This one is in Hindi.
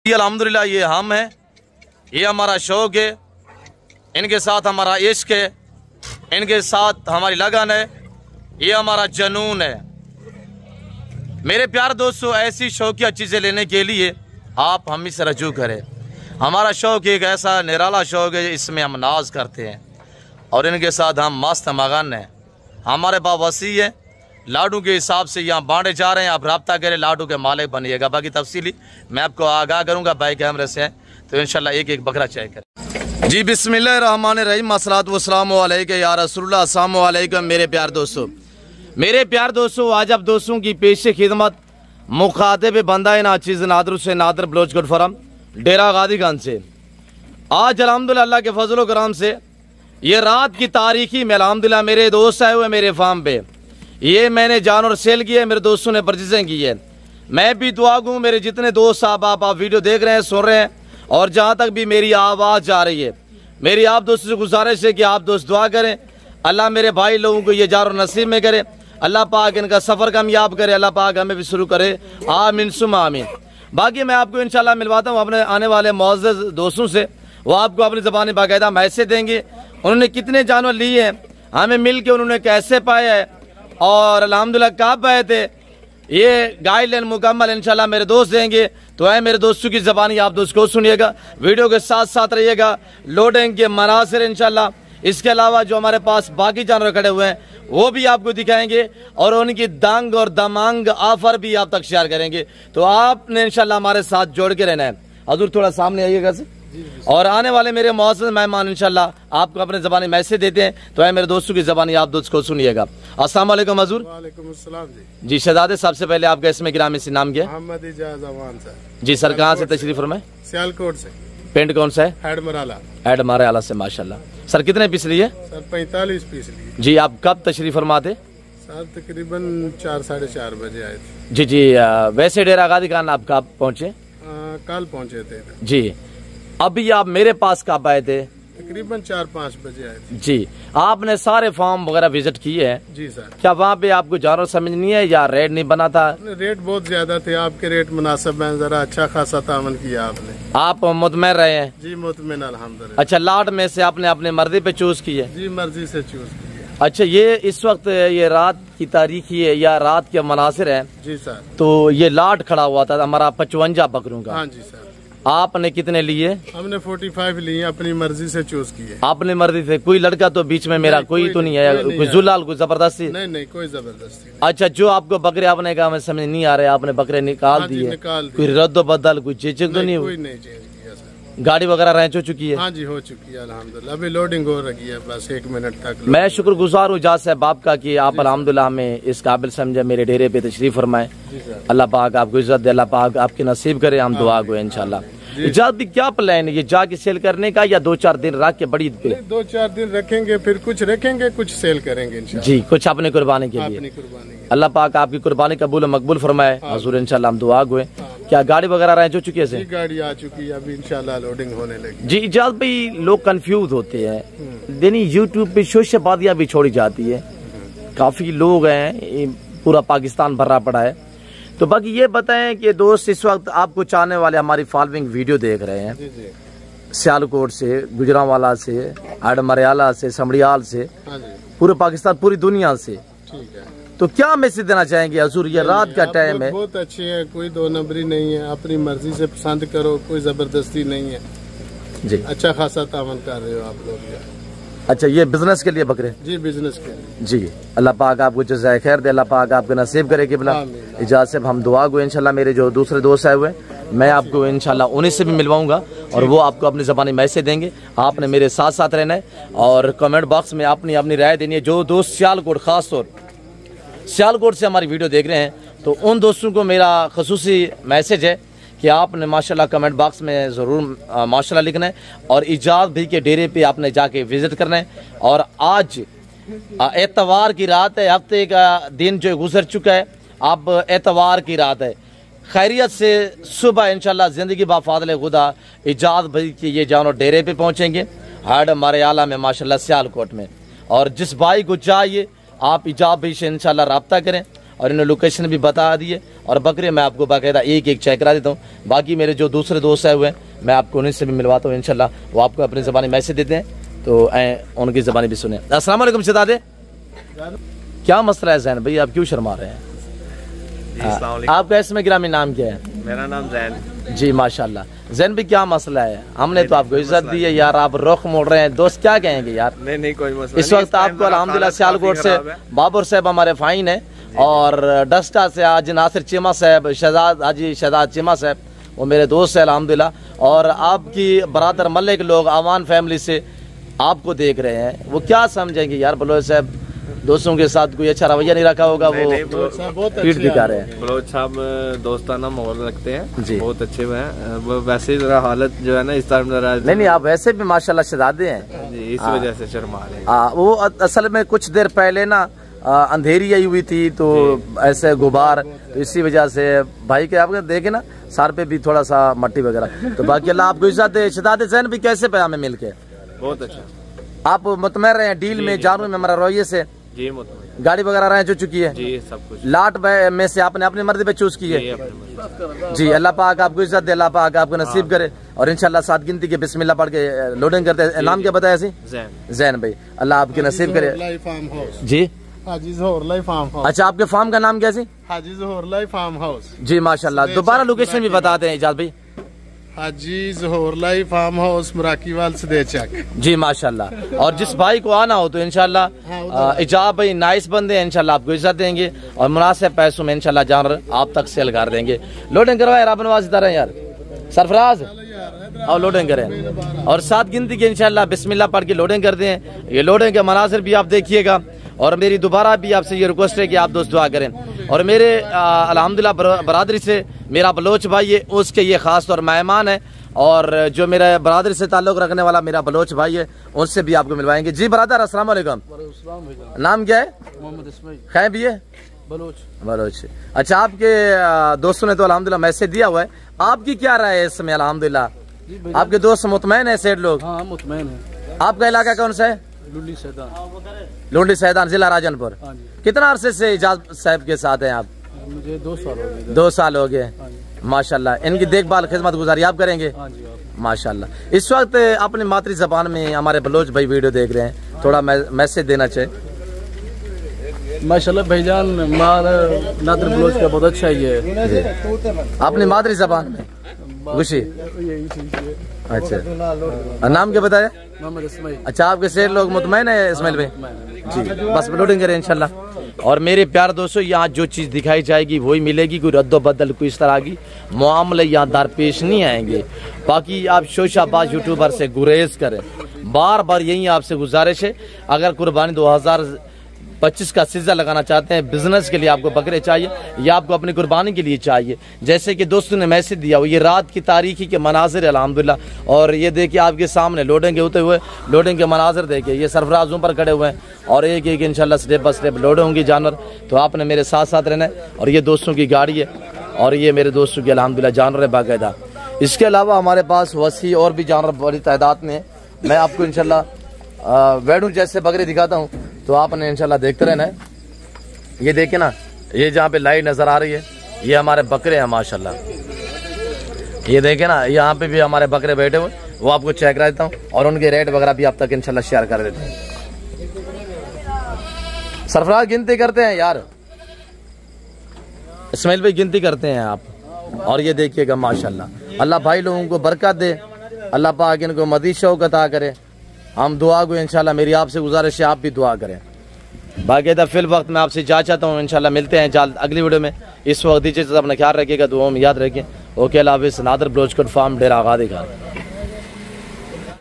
अल्हम्दुलिल्लाह ये हम हैं, ये हमारा शौक़ है, इनके साथ हमारा इश्क है, इनके साथ हमारी लगन है, ये हमारा जुनून है। मेरे प्यारे दोस्तों, ऐसी शौकिया चीज़ें लेने के लिए आप हम ही से रजू करें। हमारा शौक़ एक ऐसा निराला शौक़ है, इसमें हम नाज करते हैं और इनके साथ हम मस्त मगन हैं। हमारे पास वसी है, लाडू के हिसाब से यहाँ बांटे जा रहे हैं। आप रब्ता करें, लाडू के मालिक बनिएगा। बाकी तफसीली मैं आपको आगाह करूँगा भाई कैमरे से, तो इंशाल्लाह एक एक बकरा चेक करें। जी बिस्मिल्लाहिर्रहमानिर्रहीम, अस्सलातु वस्सलामु अलैका या रसूलुल्लाह, अस्सलामु अलैकुम मेरे प्यार दोस्तों। मेरे प्यार दोस्तों, आज आप दोस्तों की पेश खिदमत मुखातिब बंदा नाचीज़ नादर से नादर बलोच गुड फरम डेरा गादीगंज से। आज अल्हम्दुलिल्लाह अल्लाह के फजल करम से ये रात की तारीखी में अल्हम्दुलिल्लाह मेरे दोस्त आए हुए मेरे फार्म पे। ये मैंने जानवर सेल किए, मेरे दोस्तों ने परचेजिंग की है। मैं भी दुआ गूँ मेरे जितने दोस्त साहब आप वीडियो देख रहे हैं, सुन रहे हैं, और जहाँ तक भी मेरी आवाज़ जा रही है, मेरी आप दोस्तों से गुजारिश है कि आप दोस्त दुआ करें। अल्लाह मेरे भाई लोगों को ये जानवर नसीब में करे, अल्लाह पाक इनका सफ़र कामयाब करे, अल्लाह पाक हमें भी शुरू करे, आमीन सुम आमीन। बाकी मैं आपको इंशाल्लाह मिलवाता हूँ अपने आने वाले मुअज़्ज़ज़ दोस्तों से, वो आपको अपनी ज़बानी बाकायदा मैसेज देंगे। उन्होंने कितने जानवर लिए हैं, हमें मिल के उन्होंने कैसे पाया है और अल्हम्दुलिल्लाह कब पाए थे, ये गाइडलाइन मुकम्मल इंशाल्लाह मेरे दोस्त देंगे। तो है मेरे दोस्तों की ज़बानी आप दोस्त को सुनिएगा, वीडियो के साथ साथ रहिएगा, लोडिंग के मनासिर इंशाल्लाह। इसके अलावा जो हमारे पास बाकी जानवर खड़े हुए हैं वो भी आपको दिखाएंगे और उनकी दंग और दमांग ऑफर भी आप तक शेयर करेंगे। तो आपने इंशाल्लाह हमारे साथ जोड़ के रहना है। हजूर थोड़ा सामने आइएगा से, और आने वाले मेरे मुअज़्ज़ज़ मेहमान इंशाल्लाह आपको अपने ज़बानी मैसेज देते हैं। तो है मेरे दोस्तों की ज़बानी आप दोस्त को सुनिएगा। अस्सलाम वालेकुम हजूर। वालेकुम अस्सलाम जी शहजादे, सबसे पहले आपका इसमें गिरामी से नाम क्या है? मोहम्मद इजाज़ अवान सर। जी सर, कहाँ से तशरीफ फरमाए? सियालकोट से। पेंट कौन सा है? हेड मराला से। माशाल्लाह सर, कितने पीस लिए? सर 45 पीस लिए। जी आप कब तशरीफ फरमाते? सर तकरीबन 4 साढ़े 4 बजे आए थे। जी जी, वैसे डेरा गादीगंज आप कब पहुँचे? कल पहुँचे थे जी। अभी आप मेरे पास कब आए थे? तकरीबन 4-5 बजे आए थे। जी। आपने सारे फार्म वगैरह विजिट किए हैं? जी सर। क्या वहाँ पे आपको जानवर समझ नहीं है या रेट नहीं बना था? रेट बहुत ज्यादा थे, आपके रेट मुनासिब है, जरा अच्छा खासा तामन किया आपने। आप मुतमईन रहे हैं? जी मुतमईन अल्हम्दुलिल्लाह। अच्छा, लाट में से आपने अपने मर्जी पे चूज की है? जी मर्जी से चूज की है। अच्छा, ये इस वक्त ये रात की तारीख है या रात के मनासिर है? जी सर। तो ये लाट खड़ा हुआ था हमारा 55 बकरों का। हाँ जी सर। आपने कितने लिए? हमने 45 लिए, अपनी मर्जी से चूज किए। अपनी मर्जी से? कोई लड़का तो बीच में मेरा कोई तो नहीं है, कोई जुलाल, कोई जबरदस्ती? नहीं कोई जबरदस्ती। अच्छा, जो आपको बकरे आपने कहा हमें समझ नहीं आ रहे, आपने बकरे निकाल दिए, कोई रद्द बदल कोई चेंज तो नहीं? कोई नहीं चेंज किया सर। गाड़ी वगैरह रेंज हो चुकी है? हाँ जी हो चुकी है अल्हम्दुलिल्लाह, अभी लोडिंग हो रही है, बस 1 मिनट तक। मैं शुक्रगुजार हूँ जाज साहब आपका कि आप अल्हम्दुलिल्लाह हमें इस काबिल समझे, मेरे डेरे पे तशरीफ फरमाए। अल्लाह पाक आपको इज्जत दे, अल्लाह पाक आपके नसीब करे, हम दुआ को इंशाल्लाह। इजाज़त भी क्या प्लान है, ये जाके सेल करने का या 2-4 दिन रख के बड़ी पे? 2-4 दिन रखेंगे, फिर कुछ रखेंगे, कुछ सेल करेंगे इंशाल्लाह। जी, कुछ अपने कुर्बानी के लिए। अल्लाह पाक आपकी कुर्बानी कबूल मकबूल फरमाए हजूर, इंशाल्लाह हम दुआ हुए। क्या गाड़ी वगैरह रेंज हो चुकी है? गाड़ी आ चुकी है, अभी इंशाल्लाह लोडिंग होने लगी। जी इजाज़त भाई, लोग कंफ्यूज होते हैं, यानी यूट्यूब पे शोशेबादियाँ भी छोड़ी जाती है, काफी लोग हैं, पूरा पाकिस्तान भरा पड़ा है। तो बाकी ये बताएं कि दोस्त इस वक्त आपको चाहने वाले हमारी फॉलोइंग वीडियो देख रहे हैं, सियालकोट से, गुजरांवाला से, हेड मराला से, समड़ियाल से, पूरे पाकिस्तान, पूरी दुनिया से। ठीक है। तो क्या मैसेज देना चाहेंगे हजूर, ये रात का टाइम है? बहुत अच्छे है, कोई 2 नंबरी नहीं है, अपनी मर्जी से पसंद करो, कोई जबरदस्ती नहीं है जी। अच्छा खासा तामन कर रहे हो आप लोग। अच्छा, ये बिजनेस के लिए बकरे? जी बिजनेस के लिए। जी, अल्लाह पाक आपको जज़ाए खैर दे, अल्लाह पाक आपके नसीब करे कि बिला इजाज़त से हम दुआ गो इंशाल्लाह। मेरे जो दूसरे दोस्त आए हुए मैं आपको इंशाल्लाह उन्हीं से भी मिलवाऊंगा और वो आपको अपनी ज़बानी मैसेज देंगे। आपने मेरे साथ साथ रहना है और कमेंट बॉक्स में अपनी अपनी राय देनी है। जो दोस्त सियालकोट, खास तौर सियालकोट से हमारी वीडियो देख रहे हैं, तो उन दोस्तों को मेरा खसूसी मैसेज है कि आपने माशाल्लाह कमेंट बॉक्स में ज़रूर माशाल्लाह लिखना है और इजाज़त भी के डेरे पे आपने जाके विज़िट करना है। और आज एतवार की रात है, हफ्ते का दिन जो गुजर चुका है, अब एतवार की रात है। खैरियत से सुबह इंशाल्लाह ज़िंदगी बाफ़ाज़िल खुदा इजाज़त भाई के ये जानवर डेरे पे पहुँचेंगे, हेड मराला में माशाल्लाह सियालकोट में। और जिस भाई को चाहिए आप इजाज़त भाई से इंशाल्लाह रब्ता करें और इन्होंने लोकेशन भी बता दी है। और बकरे मैं आपको बाकायदा एक एक चेक करा देता हूँ। बाकी मेरे जो दूसरे दोस्त आए हुए हैं मैं आपको उन्हीं से भी मिलवाता हूँ इंशाल्लाह, वो आपको अपनी ज़बानी मैसेज देते हैं तो उनकी ज़बानी भी सुने। अस्सलाम वालेकुम शहजादे, क्या मसला है जैन भाई, आप क्यों शर्मा रहे हैं? आपका इसमें ग्रामी नाम क्या है? मेरा नाम जैन जी माशाल्लाह। जैन भी क्या मसला है? हमने तो आपको इज्जत दी है यार, आप रुख मोड़ रहे हैं, दोस्त क्या कहेंगे यार? नहीं कोई मसला इस वक्त आपको अल्हम्दुलिल्लाह सियालकोट से बाबर साहब हमारे फाइन है, और डस्टा से आज नासिर चीमा साहब, हाजी शहजाद चीमा साहब, वो मेरे दोस्त है अल्हम्दुलिल्लाह। और आपकी बरादर मलिक लोग आवान फैमिली से आपको देख रहे हैं, वो क्या समझेंगे यार? बलोच साहब दोस्तों के साथ कोई अच्छा रवैया नहीं रखा होगा, वो पीठ दिखा रहे हैं। बलोच साहब दोस्ताना माहौल रखते हैं जी, बहुत अच्छे हैं। वो वैसे जरा हालत जो है ना इस टाइम जरा नहीं आप वैसे भी माशाल्लाह शहजादे हैं जी, इस वजह से शर्मा रहे हैं। वो असल में कुछ देर पहले ना अंधेरी आई हुई थी तो ऐसे गुबार, तो इसी वजह से भाई के आप देखे ना सर पे भी थोड़ा सा मट्टी वगैरह। तो बाकी अल्लाह आपको इज्जत दे। शहजादे जैन भी कैसे पे हमें मिल के? बहुत अच्छा। आप मुतमैन रहे हैं डील में, जानू में हमारा रोये से जी, मुतमईन। गाड़ी वगैरह रहे जो चुकी है जी, सब कुछ लाट में से आपने अपनी मर्जी पे चूज की है जी। अल्लाह पाक आपको इज्जत दे, अल्लाह पाक आपको नसीब करे। और इंशाल्लाह 7 गिनती के बिस्मिल्लाह पढ़ के लोडिंग करते हैं। नाम क्या बताया सी? जैन भाई, अल्लाह आपकी नसीब करे जी। हाजी ज़ोहर लाई फार्म हाउस। अच्छा, आपके फार्म का नाम क्या सी? हाजी ज़ोहर लाई फार्म हाउस जी माशाल्लाह। दोबारा लोकेशन भी बताते हैं इजाज भाई। हाजी ज़ोहर लाई फार्म हाउस मराकीवाल सदे चक जी माशाल्लाह। और जिस भाई को आना हो तो इंशाल्लाह इजाब भाई नाइस बंदे हैं, इंशाल्लाह आपको इज्जत देंगे और मुनासिब पैसों में इंशाल्लाह जानवर आप तक सेल कर देंगे। लोडिंग करवाए रब नवाज इधर यार सरफराज, और लोडिंग करें और 7 गिनती के इंशाल्लाह बिस्मिल्लाह पढ़ के लोडिंग करते हैं। ये लोडिंग के मनासिर भी आप देखिएगा। और मेरी दोबारा भी आपसे ये रिक्वेस्ट है कि आप दोस्त दुआ करें। और मेरे अल्हम्दुलिल्लाह बरादरी से मेरा बलोच भाई है, उसके ये खास तौर मेहमान है, और जो मेरा बरादरी से ताल्लुक रखने वाला मेरा बलोच भाई है, उनसे भी आपको मिलवाएंगे। जी बरादर अस्सलाम वालेकुम, नाम क्या है? मोहम्मद इस्माइल। खैर भी है बलोच। अच्छा, आपके दोस्तों ने तो अल्हम्दुलिल्लाह मैसेज दिया हुआ है, आपकी क्या राय है इसमें? अल्हम्दुलिल्लाह आपके दोस्त मुतमैन है सेठ लोग? हाँ मुतमैन है। आपका इलाका कौन सा है? लुंडी सैदान, जिला राजनपुर। कितना अरसे से इजाज साहब के साथ हैं आप? मुझे 2 साल हो गए। 2 साल हो गए माशाल्लाह। इनकी देखभाल खिदमत गुजारी आप करेंगे माशाल्लाह। इस वक्त अपनी मातृ जबान में हमारे बलोच भाई वीडियो देख रहे हैं, थोड़ा मैसेज देना चाहिए। माशाल्लाह भाईजान, नादर बलोच का बहुत अच्छा ही है अपनी मातृ जबान में खुशी। अच्छा, नाम क्या बताया? मोहम्मद इस्माइल। अच्छा, आपके शेर लोग मुतमैन है इस्माइल भाई जी? बस लोडिंग करें इंशाल्लाह। और मेरे प्यार दोस्तों, यहाँ जो चीज़ दिखाई जाएगी वही मिलेगी, कोई रद्दो बदल कोई इस तरह की मामले यहाँ दरपेश नहीं आएंगे। बाकी आप शोशाबाज यूट्यूबर से गुरेज करें, बार बार यही आपसे गुजारिश है। अगर कुर्बानी 2025 का सीज़न लगाना चाहते हैं, बिजनेस के लिए आपको बकरे चाहिए या आपको अपनी कुर्बानी के लिए चाहिए, जैसे कि दोस्तों ने मैसेज दिया वो ये रात की तारीखी के मनाजिर अल्हम्दुलिल्लाह। और ये देखिए आपके सामने लोडिंग के होते हुए लोडिंग के मनाजिर देखिए, ये सरफराजों पर खड़े हुए हैं और एक एक इंशाल्लाह स्टेप बाय स्टेप लोड होंगी जानवर। तो आपने मेरे साथ साथ रहना है। और ये दोस्तों की गाड़ी है और ये मेरे दोस्तों की अल्हम्दुलिल्लाह जानवर है बाकायदा। इसके अलावा हमारे पास वसी और भी जानवर बड़ी तादाद में है। मैं आपको इंशाल्लाह वेडू जैसे बकरे दिखाता हूँ तो आपने इंशाल्लाह देखते रहना है। ये देखे ना, ये जहाँ पे लाइट नजर आ रही है ये हमारे बकरे हैं माशाल्लाह। ये देखे ना, यहाँ पे भी हमारे बकरे बैठे हुए, वो आपको चेक करा देता हूँ और उनके रेट वगैरह भी आप तक इंशाल्लाह शेयर कर देते हैं। सरफराज गिनती करते हैं यार, इस्माइल भाई गिनती करते हैं आप। और ये देखिएगा माशाल्लाह, अल्लाह भाई लोगों को बरकत दे, अल्लाह पाक इनको मज़ीद शौक़ अता करे। हम दुआ को इंशाल्लाह, मेरी आपसे गुजारिश है आप भी दुआ करें। बाकायदा फिल वक्त मैं आपसे जा चाहता हूँ, इंशाल्लाह मिलते हैं जल्द अगली वीडियो में। इस वक्त दीजिए अपना ख्याल रखिएगा, दुआ में याद रखें। ओके, अल्लाह हाफ़िज़। नादर बलोच कोट फार्म, डेरा आगादी खान।